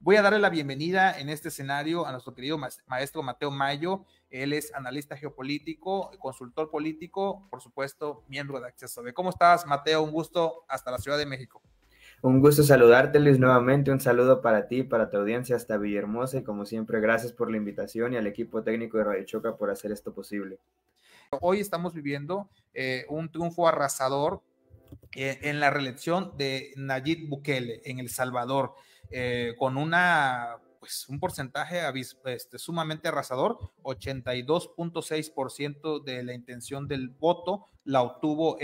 Voy a darle la bienvenida en este escenario a nuestro querido maestro Mateo Mayo. Él es analista geopolítico, consultor político, por supuesto, miembro de Acceso B. ¿Cómo estás, Mateo? Un gusto hasta la Ciudad de México. Un gusto saludarte, Luis, nuevamente. Un saludo para ti, para tu audiencia hasta Villahermosa y como siempre, gracias por la invitación y al equipo técnico de Radio Choca por hacer esto posible. Hoy estamos viviendo un triunfo arrasador en la reelección de Nayib Bukele en El Salvador, con un porcentaje sumamente arrasador. 82.6% de la intención del voto la obtuvo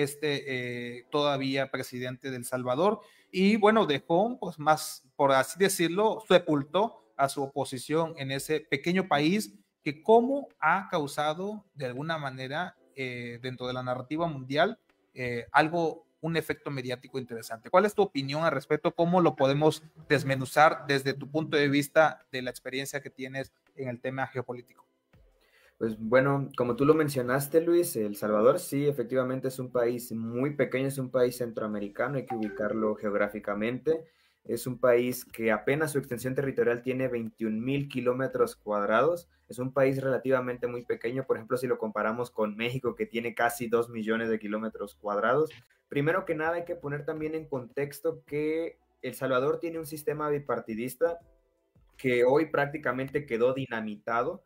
todavía presidente de El Salvador, y bueno, dejó pues más, por así decirlo, sepultó a su oposición en ese pequeño país que como ha causado de alguna manera dentro de la narrativa mundial un efecto mediático interesante. ¿Cuál es tu opinión al respecto? ¿Cómo lo podemos desmenuzar desde tu punto de vista de la experiencia que tienes en el tema geopolítico? Pues bueno, como tú lo mencionaste, Luis, El Salvador sí, efectivamente es un país muy pequeño, es un país centroamericano, hay que ubicarlo geográficamente. Es un país que apenas su extensión territorial tiene 21,000 kilómetros cuadrados. Es un país relativamente muy pequeño, por ejemplo, si lo comparamos con México, que tiene casi 2 millones de kilómetros cuadrados. Primero que nada, hay que poner también en contexto que El Salvador tiene un sistema bipartidista que hoy prácticamente quedó dinamitado.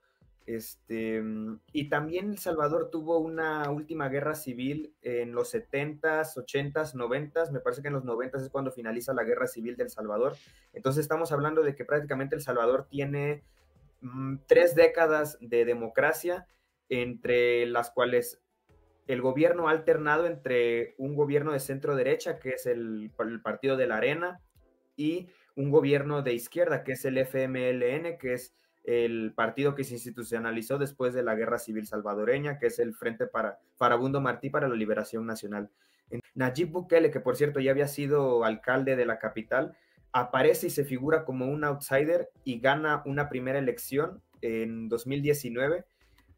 Y también El Salvador tuvo una última guerra civil en los 70s, 80s, 90s. Me parece que en los 90s es cuando finaliza la guerra civil de El Salvador. Entonces estamos hablando de que prácticamente El Salvador tiene 3 décadas de democracia, entre las cuales el gobierno ha alternado entre un gobierno de centro derecha, que es el Partido de la Arena, y un gobierno de izquierda, que es el FMLN, que es el partido que se institucionalizó después de la Guerra Civil Salvadoreña, que es el Frente para Farabundo Martí para la Liberación Nacional. Nayib Bukele, que por cierto ya había sido alcalde de la capital, aparece y se figura como un outsider y gana una primera elección en 2019.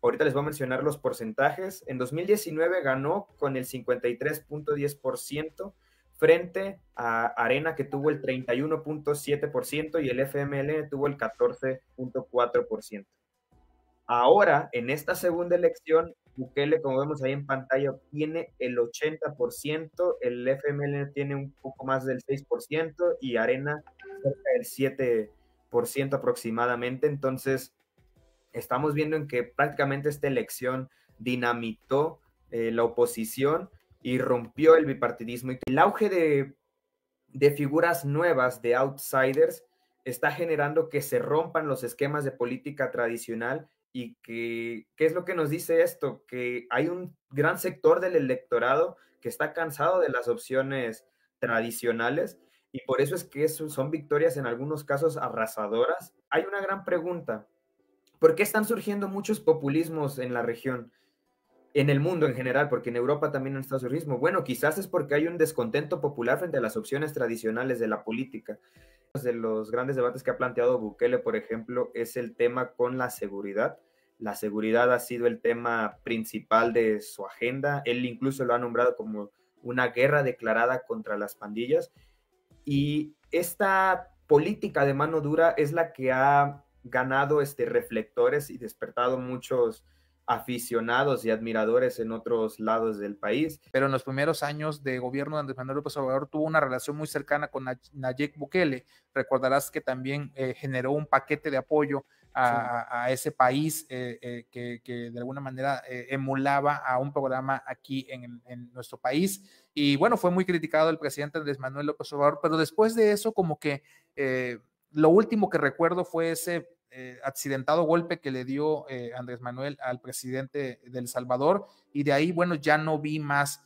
Ahorita les voy a mencionar los porcentajes. En 2019 ganó con el 53.10%, frente a Arena, que tuvo el 31.7%, y el FMLN tuvo el 14.4%. Ahora, en esta segunda elección, Bukele, como vemos ahí en pantalla, obtiene el 80%, el FMLN tiene un poco más del 6% y Arena cerca del 7% aproximadamente. Entonces, estamos viendo en que prácticamente esta elección dinamitó la oposición y rompió el bipartidismo. Y el auge de figuras nuevas, de outsiders, está generando que se rompan los esquemas de política tradicional. Y ¿qué es lo que nos dice esto? Que hay un gran sector del electorado que está cansado de las opciones tradicionales, y por eso es que son victorias en algunos casos arrasadoras. Hay una gran pregunta: ¿por qué están surgiendo muchos populismos en la región? En el mundo en general, porque en Europa también está surgismo. Bueno, quizás es porque hay un descontento popular frente a las opciones tradicionales de la política. Uno de los grandes debates que ha planteado Bukele, por ejemplo, es el tema con la seguridad. La seguridad ha sido el tema principal de su agenda. Él incluso lo ha nombrado como una guerra declarada contra las pandillas. Y esta política de mano dura es la que ha ganado reflectores y despertado muchos aficionados y admiradores en otros lados del país. Pero en los primeros años de gobierno de Andrés Manuel López Obrador tuvo una relación muy cercana con Nayib Bukele. Recordarás que también generó un paquete de apoyo a ese país que de alguna manera emulaba a un programa aquí en nuestro país. Y bueno, fue muy criticado el presidente Andrés Manuel López Obrador, pero después de eso como que lo último que recuerdo fue ese accidentado golpe que le dio Andrés Manuel al presidente de El Salvador, y de ahí, bueno, ya no vi más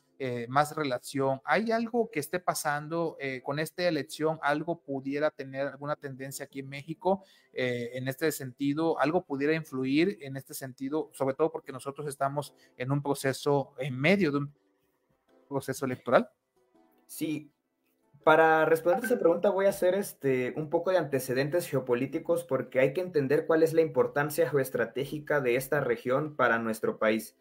relación. ¿Hay algo que esté pasando con esta elección? ¿Algo pudiera tener alguna tendencia aquí en México en este sentido? ¿Algo pudiera influir en este sentido? Sobre todo porque nosotros estamos en un proceso, en medio de un proceso electoral. Sí, para responder esa pregunta voy a hacer un poco de antecedentes geopolíticos, porque hay que entender cuál es la importancia geoestratégica de esta región para nuestro país.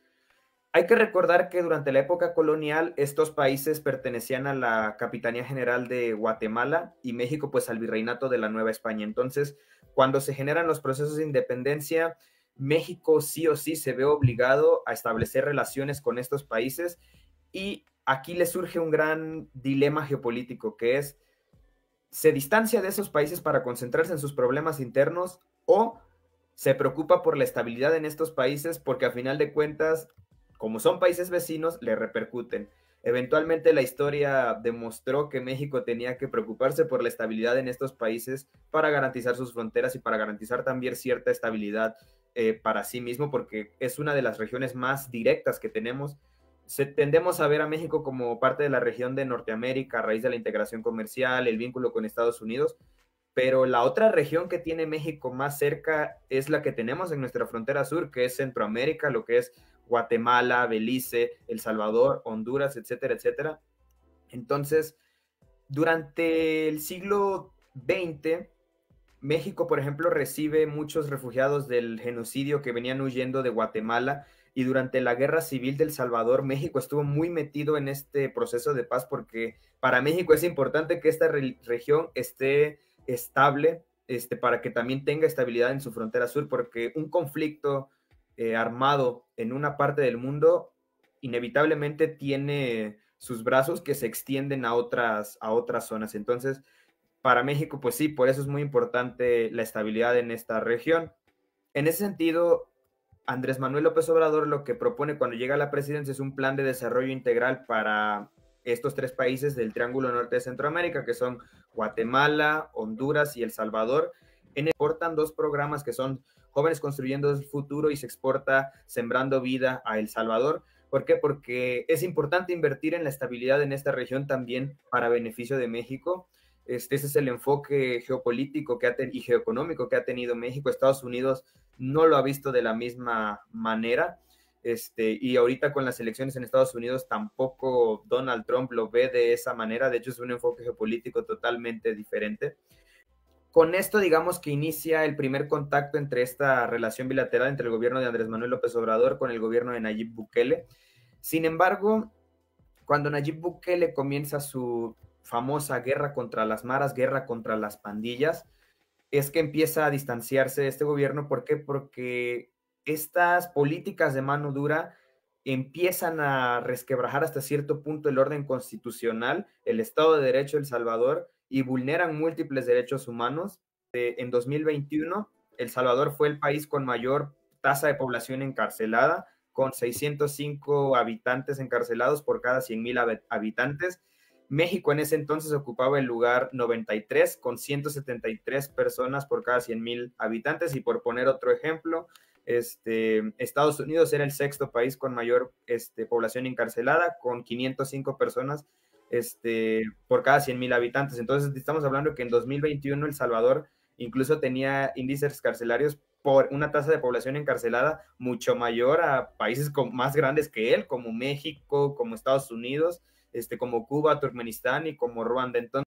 Hay que recordar que durante la época colonial estos países pertenecían a la Capitanía General de Guatemala y México pues al Virreinato de la Nueva España. Entonces, cuando se generan los procesos de independencia, México sí o sí se ve obligado a establecer relaciones con estos países y aquí le surge un gran dilema geopolítico que es, ¿se distancia de esos países para concentrarse en sus problemas internos o se preocupa por la estabilidad en estos países porque a final de cuentas, como son países vecinos, le repercuten? Eventualmente la historia demostró que México tenía que preocuparse por la estabilidad en estos países para garantizar sus fronteras y para garantizar también cierta estabilidad para sí mismo, porque es una de las regiones más directas que tenemos. Tendemos a ver a México como parte de la región de Norteamérica a raíz de la integración comercial, el vínculo con Estados Unidos, pero la otra región que tiene México más cerca es la que tenemos en nuestra frontera sur, que es Centroamérica, lo que es Guatemala, Belice, El Salvador, Honduras, etcétera, etcétera. Entonces, durante el siglo XX, México, por ejemplo, recibe muchos refugiados del genocidio que venían huyendo de Guatemala, y durante la Guerra Civil del Salvador, México estuvo muy metido en este proceso de paz porque para México es importante que esta región esté estable, para que también tenga estabilidad en su frontera sur, porque un conflicto armado en una parte del mundo inevitablemente tiene sus brazos que se extienden a otras zonas. Entonces, para México, pues sí, por eso es muy importante la estabilidad en esta región. En ese sentido, Andrés Manuel López Obrador lo que propone cuando llega a la presidencia es un plan de desarrollo integral para estos tres países del Triángulo Norte de Centroamérica, que son Guatemala, Honduras y El Salvador. Exportan dos programas que son Jóvenes Construyendo el Futuro y se exporta Sembrando Vida a El Salvador. ¿Por qué? Porque es importante invertir en la estabilidad en esta región también para beneficio de México. Ese es el enfoque geopolítico y geoeconómico que ha tenido México. Estados Unidos no lo ha visto de la misma manera. Y ahorita con las elecciones en Estados Unidos tampoco Donald Trump lo ve de esa manera. De hecho, es un enfoque geopolítico totalmente diferente. Con esto, digamos que inicia el primer contacto entre esta relación bilateral entre el gobierno de Andrés Manuel López Obrador con el gobierno de Nayib Bukele. Sin embargo, cuando Nayib Bukele comienza su famosa guerra contra las maras, guerra contra las pandillas, es que empieza a distanciarse de este gobierno. ¿Por qué? Porque estas políticas de mano dura empiezan a resquebrajar hasta cierto punto el orden constitucional, el Estado de Derecho de El Salvador, y vulneran múltiples derechos humanos. En 2021, El Salvador fue el país con mayor tasa de población encarcelada, con 605 habitantes encarcelados por cada 100,000 habitantes. México en ese entonces ocupaba el lugar 93 con 173 personas por cada 100,000 habitantes. Y por poner otro ejemplo, Estados Unidos era el sexto país con mayor población encarcelada, con 505 personas por cada 100,000 habitantes. Entonces estamos hablando que en 2021 El Salvador incluso tenía índices carcelarios por una tasa de población encarcelada mucho mayor a países más grandes que él, como México, como Estados Unidos, como Cuba, Turkmenistán y como Ruanda. Entonces,